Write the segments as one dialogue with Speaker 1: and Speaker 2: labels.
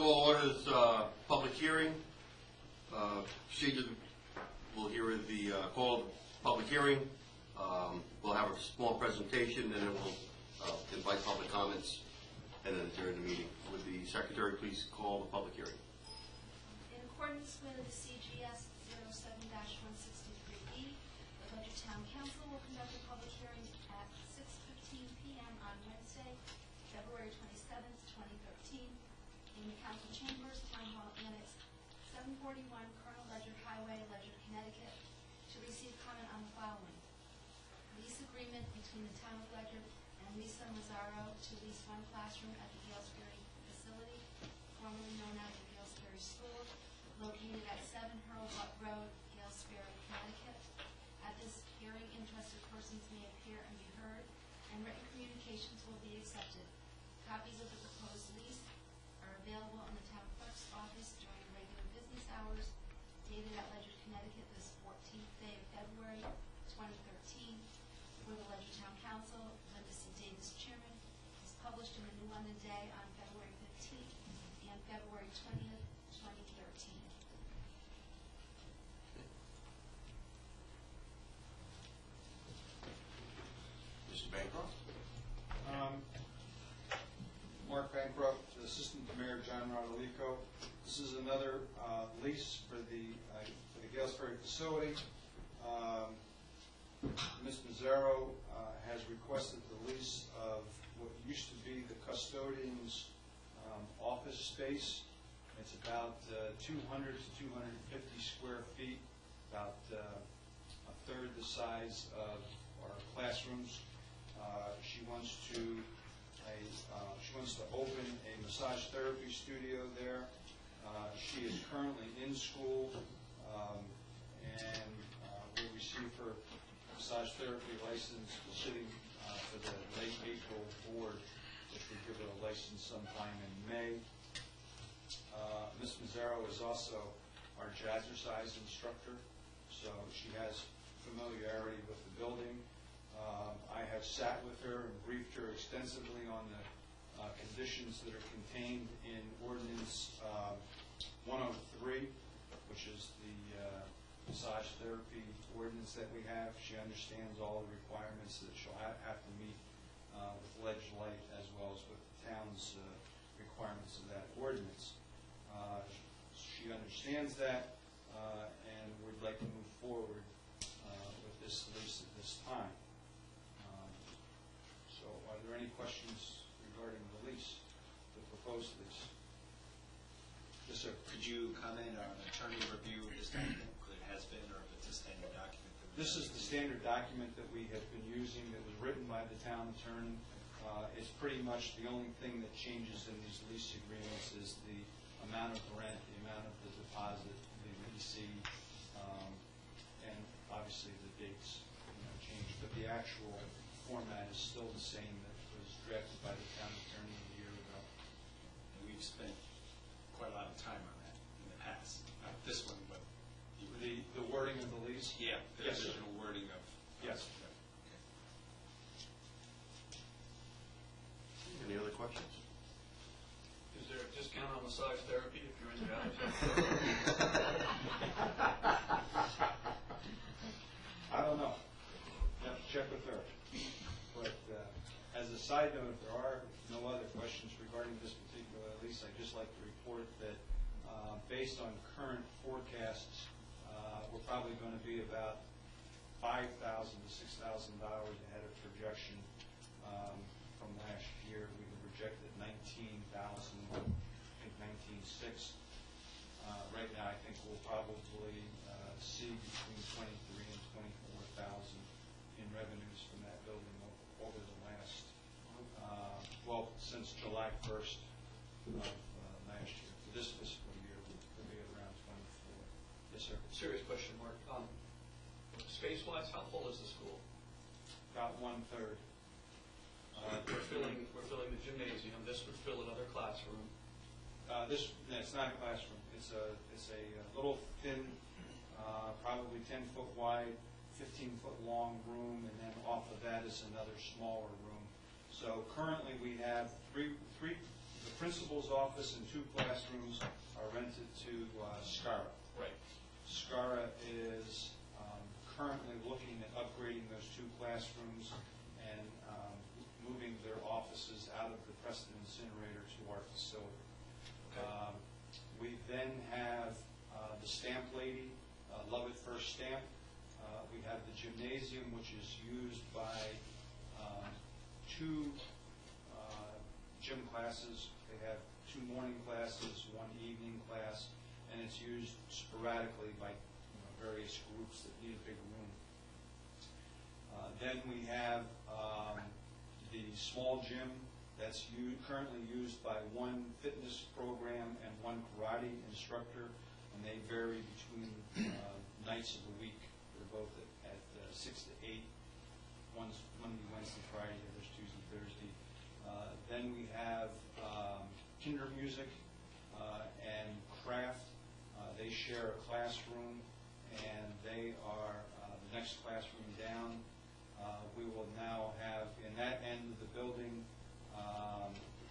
Speaker 1: call orders public hearing. We'll hear the call public hearing. We'll have a small presentation, and then we'll invite public comments, and then adjourn the meeting. Would the secretary please call the public hearing?
Speaker 2: In accordance with CGS 07-163E, the Ledyard Town Council will conduct a public hearing at 6:15 p.m. on Wednesday, February 27th, 2013, in the Council Chambers, Town Hall Annex, 741 Colonel Ledyard Highway, Ledyard, Connecticut, to receive comment on the following: lease agreement between the Town of Ledyard and Lisa Mazzaro to lease one classroom at the Galesbury facility, formerly known as the Galesbury School, located at 7 Hurlbut Road, Galesbury, Connecticut. At this hearing, interested persons may appear and be heard, and written communications will be accepted. Copies of the proposed lease are available in the town clerk's office during regular business hours, dated at Ledyard, Connecticut, this 14th day of February, 2013. For the Ledyard Town Council, Linda C. Davis, Chairman, is published in the New London Day on February 15th and February 20th, 2013.
Speaker 1: Mr. Bancroft?
Speaker 3: Mark Bancroft, Assistant to Mayor John Rodolico. This is another lease for the Galesbury facility. Ms. Mazzaro has requested the lease of what used to be the custodian's office space. It's about 200 to 250 square feet, about a third the size of our classrooms. She wants to open a massage therapy studio there. She is currently in school, and will receive her massage therapy license sitting for the late April board, which would give her a license sometime in May. Ms. Mazzaro is also our jazzercise instructor, so she has familiarity with the building. I have sat with her and briefed her extensively on the conditions that are contained in Ordinance 103, which is the massage therapy ordinance that we have. She understands all the requirements that she'll have to meet with Ledge Light, as well as with the town's requirements of that ordinance. She understands that, and would like to move forward with this lease at this time. So are there any questions regarding the lease, the proposed lease? Yes, sir.
Speaker 4: Could you comment on attorney review of this document, whether it has been or if it's a standard document?
Speaker 3: This is the standard document that we have been using that was written by the town attorney. It's pretty much the only thing that changes in these lease agreements is the amount of rent, the amount of the deposit, the leasing, and obviously the dates change. But the actual format is still the same that was drafted by the town attorney a year ago.
Speaker 4: And we've spent quite a lot of time on that in the past. Not this one, but
Speaker 3: the wording of the lease?
Speaker 4: Yeah, the
Speaker 3: yes,
Speaker 4: original wording of.
Speaker 3: Yes.
Speaker 1: Any other questions?
Speaker 5: Is there a discount on massage therapy if you're in the
Speaker 3: I don't know. You have to check with her. But as a side note, if there are no other questions regarding this particular lease, I'd just like to report that based on current forecasts, we're probably going to be about $5,000 to $6,000 ahead of projection from last year. We had projected 19,000, I think 19,600. Right now, I think we'll probably see between 23 and 24,000 in revenues from that building over the last, since July 1st of last year. For this fiscal year, we'll be at around 24. Yes, sir.
Speaker 5: Serious question, Mark. Space-wise, how full is the school?
Speaker 3: About 1/3.
Speaker 5: We're filling the gymnasium. This would fill another classroom.
Speaker 3: It's not a classroom. It's a little thin, probably 10-foot wide, 15-foot long room, and then off of that is another smaller room. So currently we have the principal's office and 2 classrooms are rented to SCARA.
Speaker 5: Right.
Speaker 3: SCARA is currently looking at upgrading those 2 classrooms and moving their offices out of the Preston incinerator to our facility.
Speaker 5: Okay.
Speaker 3: We then have the stamp lady, Love It First Stamp. We have the gymnasium, which is used by 2 gym classes. They have 2 morning classes, 1 evening class, and it's used sporadically by various groups that need a big room. Then we have the small gym that's currently used by 1 fitness program and 1 karate instructor, and they vary between nights of the week. They're both at 6 to 8. One's Monday, Wednesday, Friday, the other's Tuesday, Thursday. Then we have kinder music and craft. They share a classroom, and they are the next classroom down. We will now have, in that end of the building,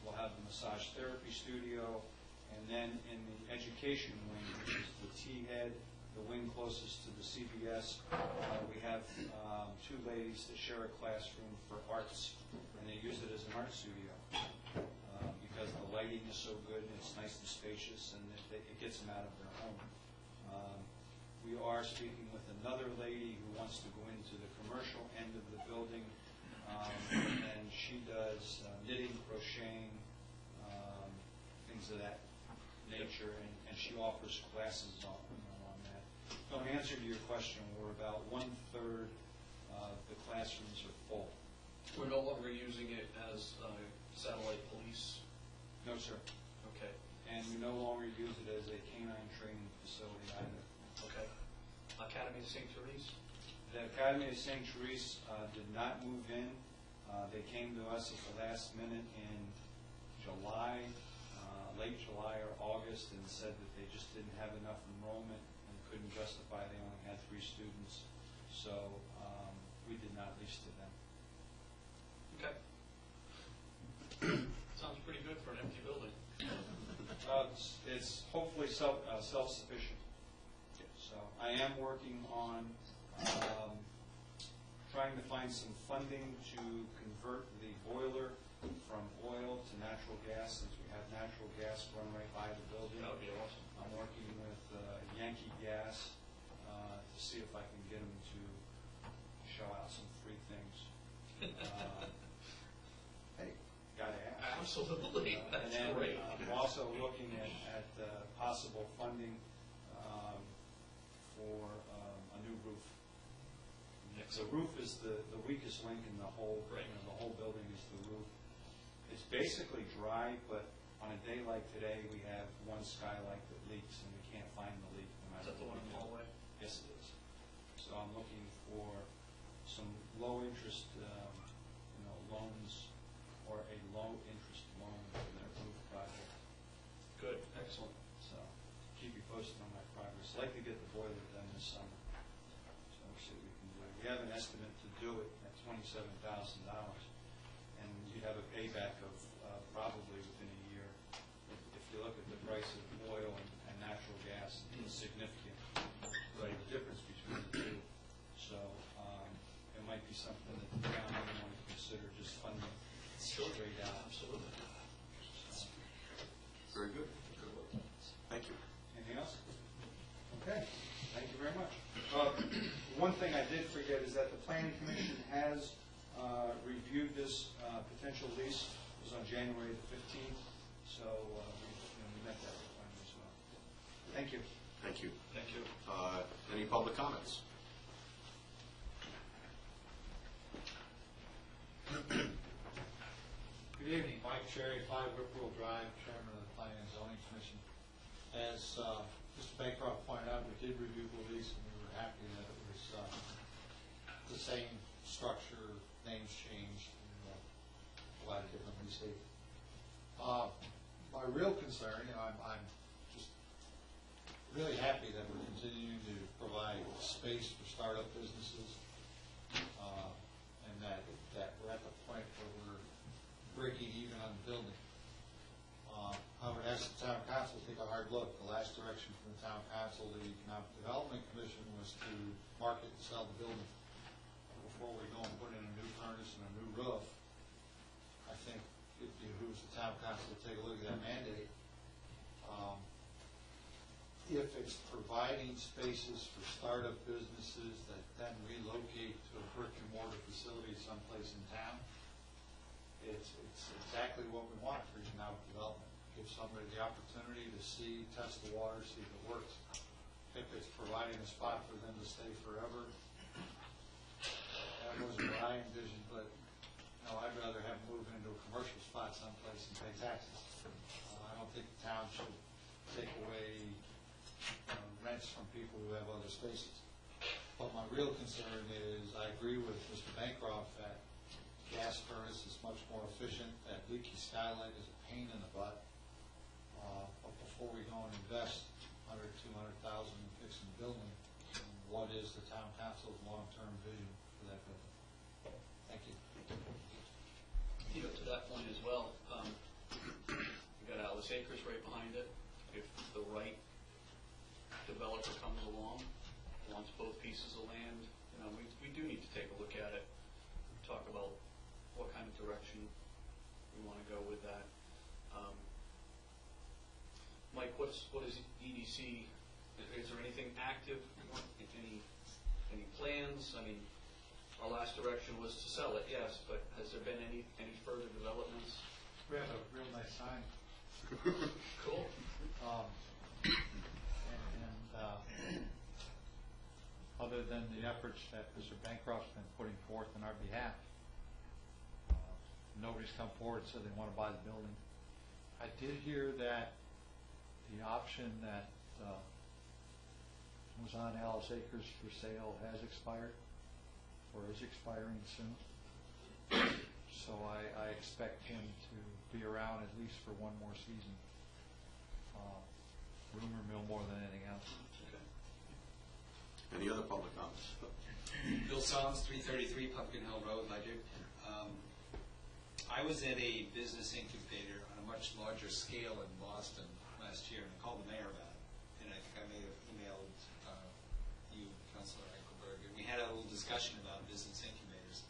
Speaker 3: we'll have the massage therapy studio, and then in the education wing, which is the T-head, the wing closest to the CBS, we have 2 ladies that share a classroom for arts, and they use it as an art studio because the lighting is so good and it's nice and spacious, and it gets them out of their home. We are speaking with another lady who wants to go into the commercial end of the building, and she does knitting, crocheting, things of that nature, and she offers classes on that. So in answer to your question, we're about 1/3 of the classrooms are full.
Speaker 5: We're no longer using it as satellite police?
Speaker 3: No, sir.
Speaker 5: Okay.
Speaker 3: And we no longer use it as a canine training facility either.
Speaker 5: Okay. Academy of St. Therese?
Speaker 3: The Academy of St. Therese did not move in. They came to us at the last minute in July, late July or August, and said that they just didn't have enough enrollment and couldn't justify they only had 3 students. So we did not lease to them.
Speaker 5: Okay. Sounds pretty good for an empty building.
Speaker 3: It's hopefully self-sufficient. So I am working on trying to find some funding to convert the boiler from oil to natural gas, since we have natural gas run right by the building.
Speaker 5: That would be awesome.
Speaker 3: I'm working with Yankee Gas to see if I can get them to show out some free things. Hey, gotta ask.
Speaker 5: Absolutely.
Speaker 3: And
Speaker 5: That's
Speaker 3: then
Speaker 5: great.
Speaker 3: we're also looking at possible funding for a new roof. The roof is the weakest link in the whole,
Speaker 5: Right.
Speaker 3: the whole building is the roof. It's basically dry, but on a day like today, we have 1 skylight that leaks, and we can't find the leak. No
Speaker 5: Is
Speaker 3: matter
Speaker 5: that the
Speaker 3: what
Speaker 5: one in
Speaker 3: we
Speaker 5: the
Speaker 3: do.
Speaker 5: hallway?
Speaker 3: Yes, it is. So I'm looking for some low-interest, loans, or a low-interest loan for their roof project.
Speaker 5: Good. Excellent.
Speaker 3: So keep you posted on my progress. I'd like to get the boiler done this summer. So we'll see what we can do. We have an estimate to do it at $27,000, and you have a payback of probably within a year. If you look at the price of oil and natural gas, it's significant.
Speaker 5: Right.
Speaker 3: The difference between the 2. So it might be something that the town may want to consider just funding straight out.
Speaker 5: Absolutely.
Speaker 1: Very good. Good work. Thank you.
Speaker 3: Anything else? Okay, thank you very much. One thing I did forget is that the Planning Commission has reviewed this potential lease. It was on January the 15th, so we met that requirement as well. Thank you.
Speaker 1: Thank you.
Speaker 5: Thank you.
Speaker 1: Any public comments?
Speaker 6: Good evening, Mike Cherry, 5 Whippoorwill Drive, Chairman of the Planning and Zoning Commission. As Mr. Bancroft pointed out, we did review the lease, and we were happy that it was the same structure, names changed, and a lot of different lease date. My real concern, I'm just really happy that we're continuing to provide space for startup businesses, and that we're at the point where we're breaking even on the building. council, the Economic Development Commission, was to market and sell the building. Before we go and put in a new furnace and a new roof, I think it behooves the town council to take a look at that mandate. If it's providing spaces for startup businesses that then relocate to a brick and mortar facility someplace in town, it's exactly what we want for economic development. Give somebody the opportunity to see, test the water, see if it works. If it's providing a spot for them to stay forever, that wasn't what I envisioned, but no, I'd rather have them move into a commercial spot someplace and pay taxes. I don't think the town should take away rents from people who have other spaces. But my real concern is, I agree with Mr. Bancroft that gas furnace is much more efficient, that leaky skylight is a pain in the butt. But before we go and invest $100,000, $200,000 in fixing the building, what is the town council's long-term vision for that building? Thank you.
Speaker 5: You know, to that point as well, you got Alice Acres right behind it. If the right developer comes along, wants both pieces of land, you know, we do need to take a look at it, talk about what kind of direction we want to go with that. Mike, what is EDC? Is there anything active? Any plans? I mean, our last direction was to sell it, yes, but has there been any further developments?
Speaker 6: We have a real nice sign.
Speaker 5: Cool.
Speaker 6: Other than the efforts that Mr. Bancroft's been putting forth on our behalf, nobody's come forward and said they want to buy the building. I did hear that the option that was on Alice Acres for sale has expired, or is expiring soon. So I expect him to be around at least for one more season. Rumor mill more than anything else.
Speaker 5: Okay.
Speaker 1: Any other public comments?
Speaker 7: Bill Solomons, 333 Pumpkin Hill Road, Ledyard. I was at a business incubator on a much larger scale in Boston last year, and I called the mayor about it. And I think I may have emailed you, Councilor Eichelberg, and we had a little discussion about business incubators.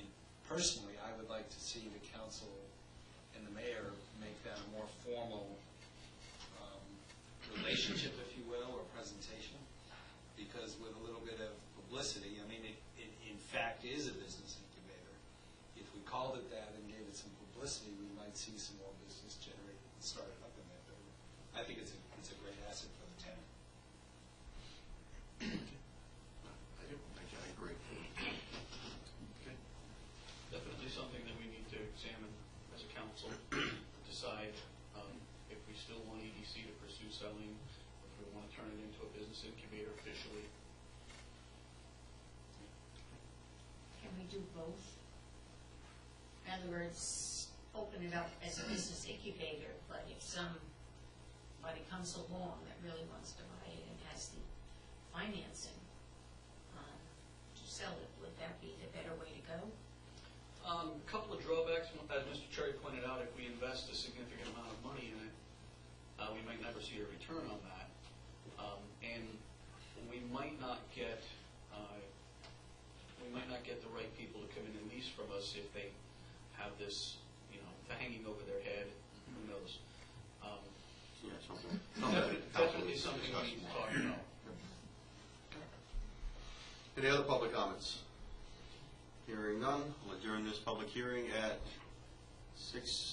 Speaker 7: And personally, I would like to see the council and the mayor make that a more formal relationship, if you will, or presentation, because with a little bit of publicity, I mean, it in fact is a business incubator. If we called it that and gave it some publicity, we might see some more business generated and started up in that building. I think it's a great asset for the town.
Speaker 1: I agree. Okay.
Speaker 5: Definitely something that we need to examine as a council, decide if we still want EDC to pursue selling, or if we want to turn it into a business incubator officially.
Speaker 8: Can we do both? In other words, open it up as a business incubator, but if somebody comes along that really wants to buy it and has the financing to sell it, would that be the better way to go?
Speaker 5: A couple of drawbacks, as Mr. Cherry pointed out, if we invest a significant amount of money in it, we might never see a return on that, and we might not get the right people to come in and lease from us if they have this, you know, hanging over their head. Who knows?
Speaker 1: Yeah,
Speaker 5: Definitely something we need to talk about.
Speaker 1: Any other public comments? Hearing none, we'll adjourn this public hearing at 6